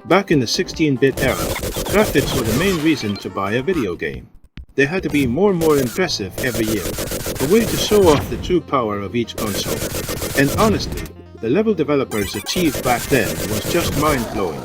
Back in the 16-bit era, graphics were the main reason to buy a video game. They had to be more and more impressive every year, a way to show off the true power of each console. And honestly, the level developers achieved back then was just mind-blowing.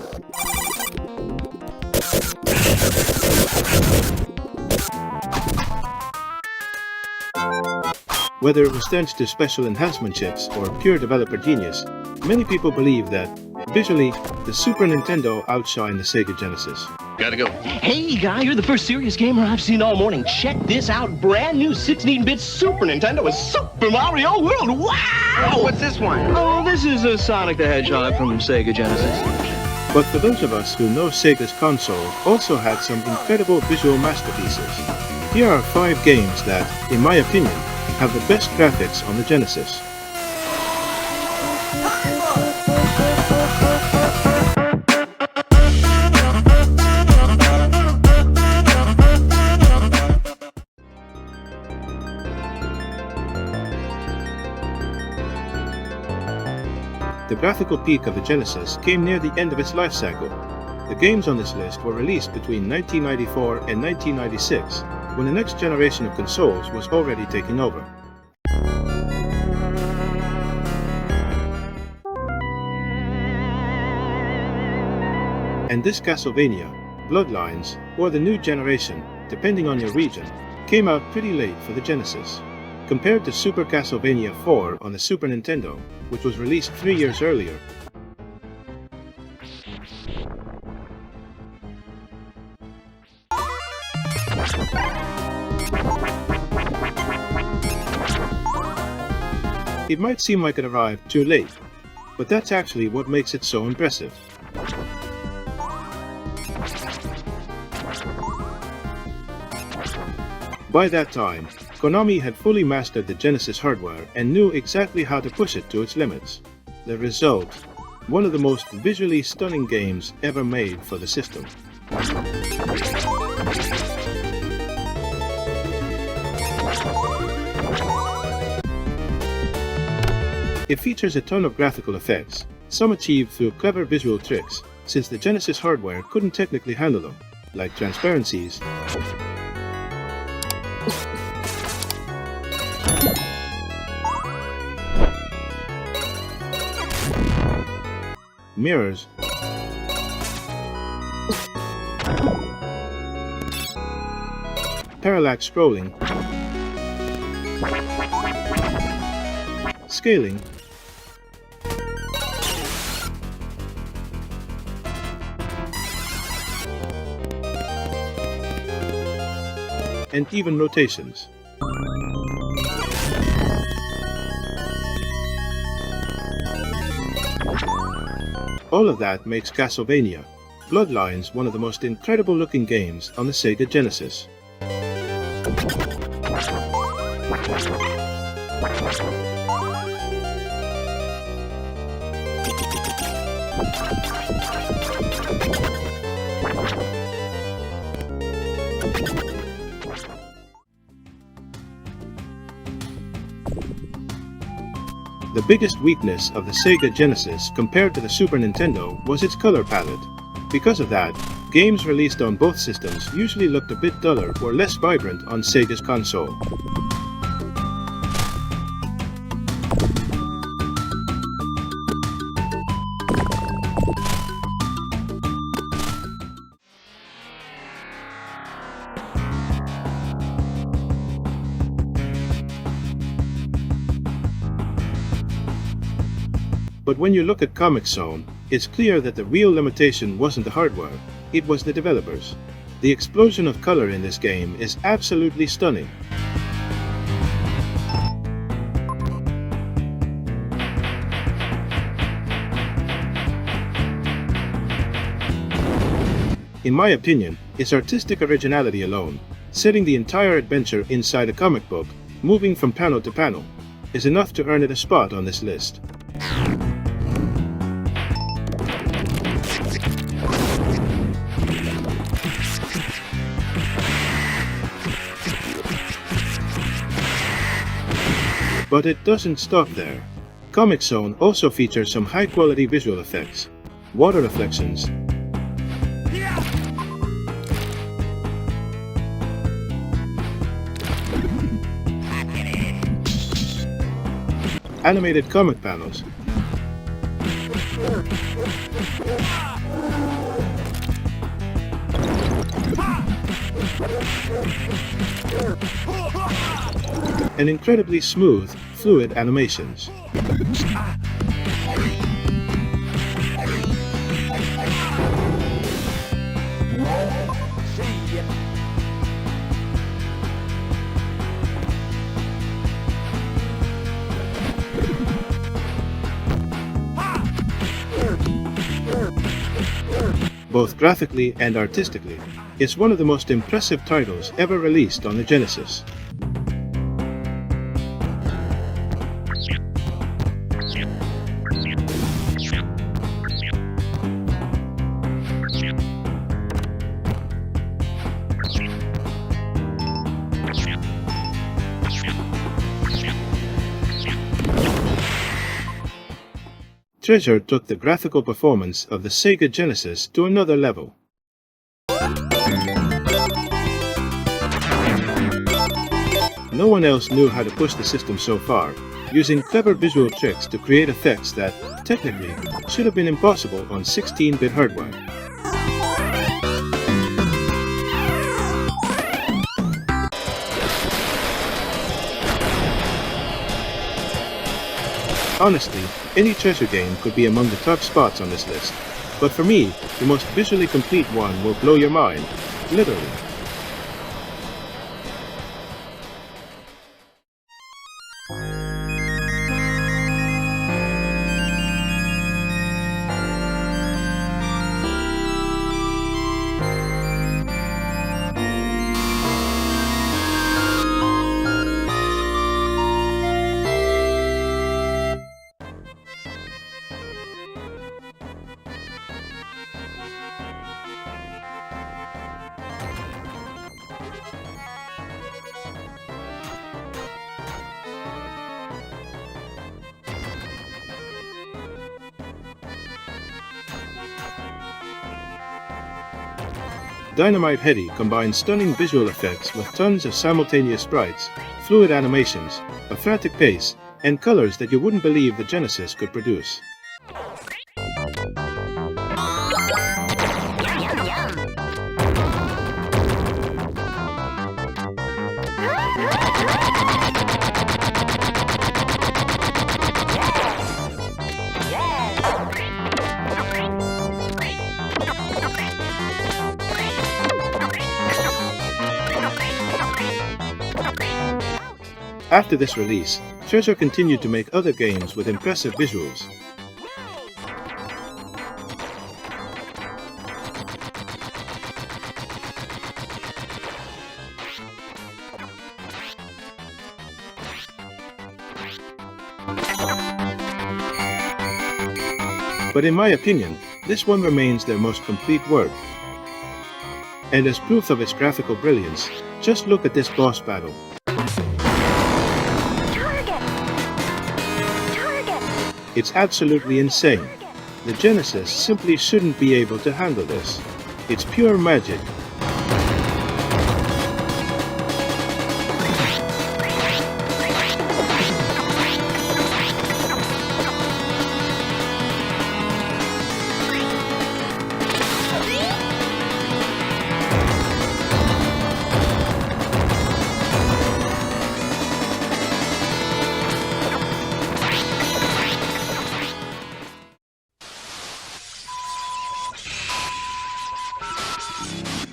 Whether it was thanks to special enhancement chips or pure developer genius, many people believe that, visually, the Super Nintendo outshined the Sega Genesis. Gotta go. Hey, guy, you're the first serious gamer I've seen all morning. Check this out. Brand new 16-bit Super Nintendo with Super Mario World. Wow! Oh, what's this one? Oh, this is a Sonic the Hedgehog from Sega Genesis. But for those of us who know Sega's console also had some incredible visual masterpieces. Here are 5 games that, in my opinion, have the best graphics on the Genesis. The graphical peak of the Genesis came near the end of its life cycle. The games on this list were released between 1994 and 1996, when the next generation of consoles was already taking over. And this Castlevania, Bloodlines, or the new generation, depending on your region, came out pretty late for the Genesis. Compared to Super Castlevania 4 on the Super Nintendo, which was released 3 years earlier. It might seem like it arrived too late, but that's actually what makes it so impressive. By that time, Konami had fully mastered the Genesis hardware and knew exactly how to push it to its limits. The result, one of the most visually stunning games ever made for the system. It features a ton of graphical effects, some achieved through clever visual tricks, since the Genesis hardware couldn't technically handle them, like transparencies, mirrors, parallax scrolling, scaling, and even rotations. All of that makes Castlevania, Bloodlines one of the most incredible looking games on the Sega Genesis. The biggest weakness of the Sega Genesis compared to the Super Nintendo was its color palette. Because of that, games released on both systems usually looked a bit duller or less vibrant on Sega's console. But when you look at Comic Zone, it's clear that the real limitation wasn't the hardware, it was the developers. The explosion of color in this game is absolutely stunning. In my opinion, it's artistic originality alone, setting the entire adventure inside a comic book, moving from panel to panel, is enough to earn it a spot on this list. But it doesn't stop there. Comic Zone also features some high-quality visual effects, water reflections, animated comic panels, and incredibly smooth, fluid animations. Both graphically and artistically, it's one of the most impressive titles ever released on the Genesis. Treasure took the graphical performance of the Sega Genesis to another level. No one else knew how to push the system so far, using clever visual tricks to create effects that, technically, should have been impossible on 16-bit hardware. Honestly, any Treasure game could be among the top spots on this list, but for me, the most visually complete one will blow your mind, literally. Dynamite Heady combines stunning visual effects with tons of simultaneous sprites, fluid animations, a frantic pace, and colors that you wouldn't believe the Genesis could produce. After this release, Treasure continued to make other games with impressive visuals. But in my opinion, this one remains their most complete work. And as proof of its graphical brilliance, just look at this boss battle. It's absolutely insane. The Genesis simply shouldn't be able to handle this. It's pure magic.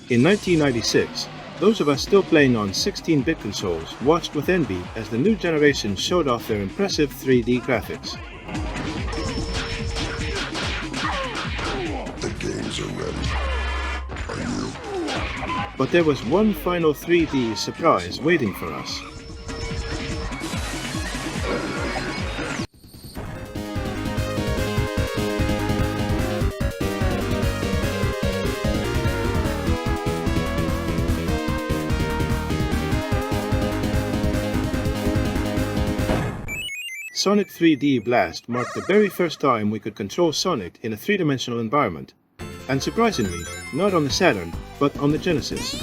In 1996, those of us still playing on 16-bit consoles watched with envy as the new generation showed off their impressive 3D graphics. The games are ready. Are you? But there was one final 3D surprise waiting for us. Sonic 3D Blast marked the very first time we could control Sonic in a three-dimensional environment, and surprisingly, not on the Saturn, but on the Genesis.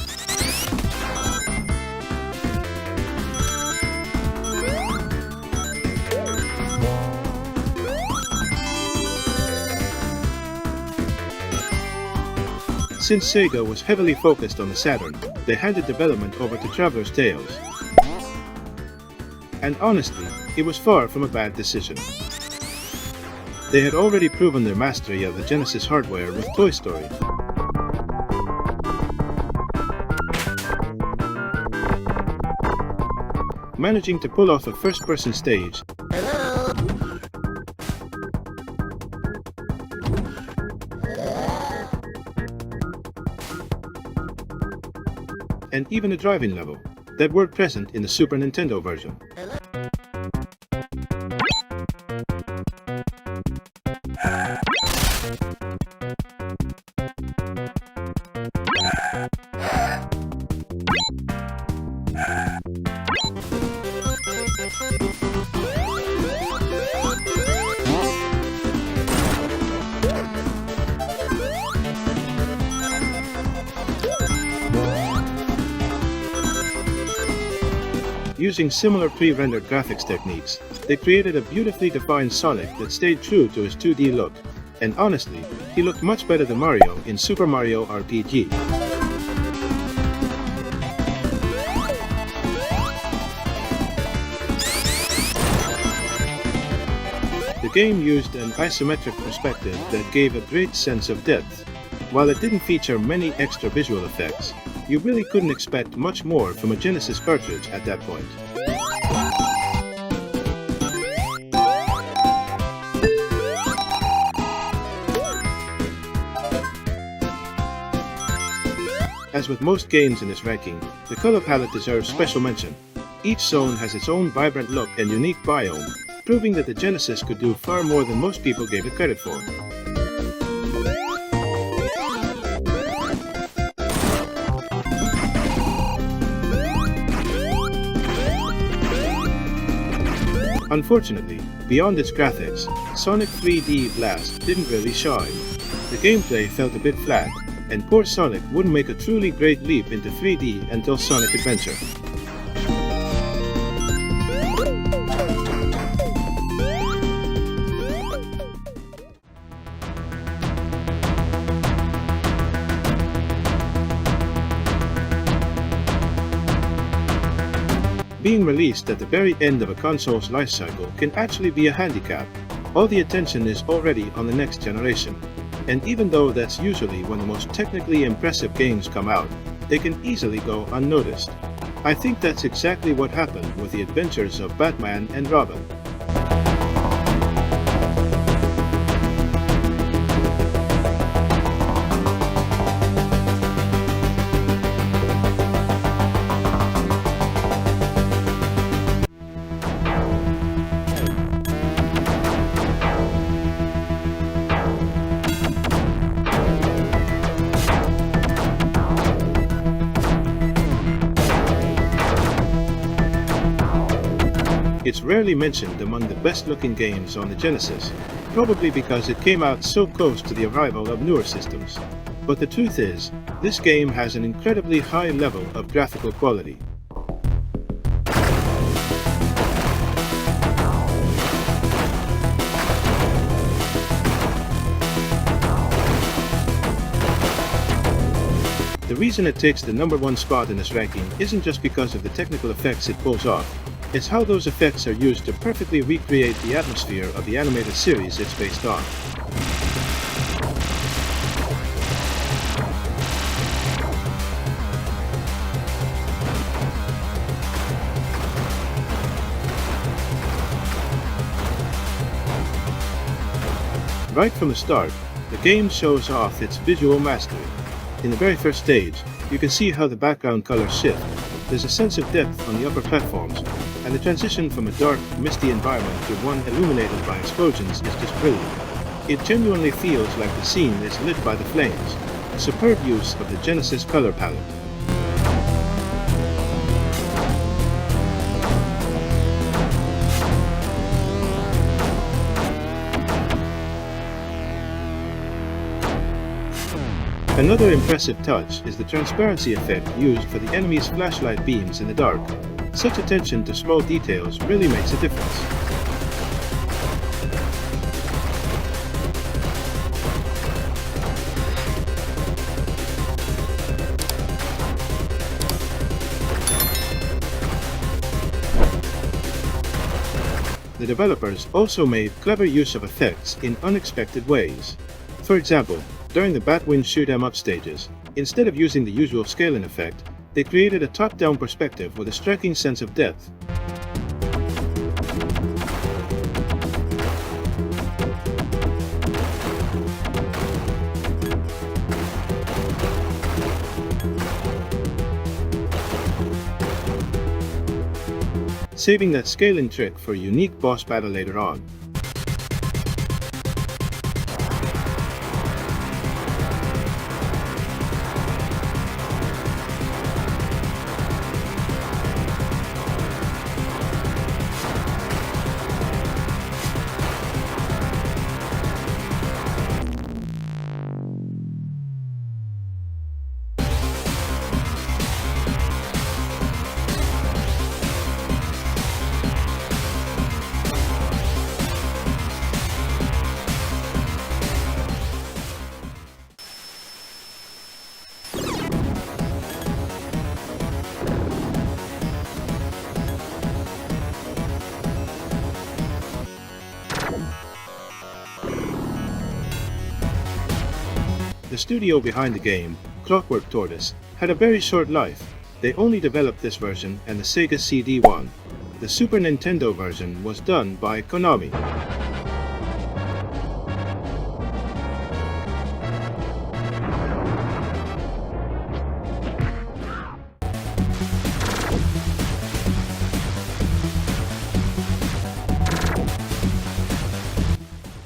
Since Sega was heavily focused on the Saturn, they handed development over to Traveler's Tales. And honestly, it was far from a bad decision. They had already proven their mastery of the Genesis hardware with Toy Story. Managing to pull off a first-person stage and even a driving level that were present in the Super Nintendo version. Using similar pre-rendered graphics techniques, they created a beautifully defined Sonic that stayed true to his 2D look, and honestly, he looked much better than Mario in Super Mario RPG. The game used an isometric perspective that gave a great sense of depth. While it didn't feature many extra visual effects, you really couldn't expect much more from a Genesis cartridge at that point. As with most games in this ranking, the color palette deserves special mention. Each zone has its own vibrant look and unique biome, proving that the Genesis could do far more than most people gave it credit for. Unfortunately, beyond its graphics, Sonic 3D Blast didn't really shine. The gameplay felt a bit flat, and poor Sonic wouldn't make a truly great leap into 3D until Sonic Adventure. Being released at the very end of a console's life cycle can actually be a handicap. All the attention is already on the next generation. And even though that's usually when the most technically impressive games come out, they can easily go unnoticed. I think that's exactly what happened with the adventures of Batman and Robin. It's rarely mentioned among the best-looking games on the Genesis, probably because it came out so close to the arrival of newer systems. But the truth is, this game has an incredibly high level of graphical quality. The reason it takes the #1 spot in this ranking isn't just because of the technical effects it pulls off. It's how those effects are used to perfectly recreate the atmosphere of the animated series it's based on. Right from the start, the game shows off its visual mastery. In the very first stage, you can see how the background colors shift. There's a sense of depth on the upper platforms, and the transition from a dark, misty environment to one illuminated by explosions is just brilliant. It genuinely feels like the scene is lit by the flames, a superb use of the Genesis color palette. Another impressive touch is the transparency effect used for the enemy's flashlight beams in the dark. Such attention to small details really makes a difference. the developers also made clever use of effects in unexpected ways. For example, during the Batwing shoot 'em up stages, instead of using the usual scaling effect, they created a top-down perspective with a striking sense of depth. Saving that scaling trick for a unique boss battle later on. The studio behind the game, Clockwork Tortoise, had a very short life. They only developed this version and the Sega CD1. The Super Nintendo version was done by Konami.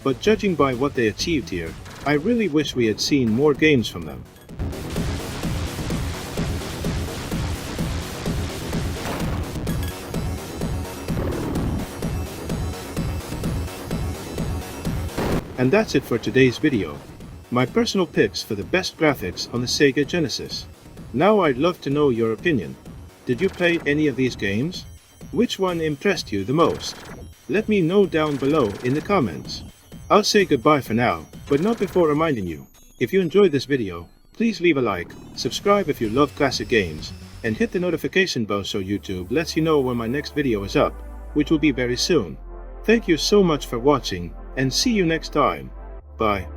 But judging by what they achieved here, I really wish we had seen more games from them. And that's it for today's video. My personal picks for the best graphics on the Sega Genesis. Now I'd love to know your opinion. Did you play any of these games? Which one impressed you the most? Let me know down below in the comments. I'll say goodbye for now, but not before reminding you, if you enjoyed this video, please leave a like, subscribe if you love classic games, and hit the notification bell so YouTube lets you know when my next video is up, which will be very soon. Thank you so much for watching, and see you next time. Bye.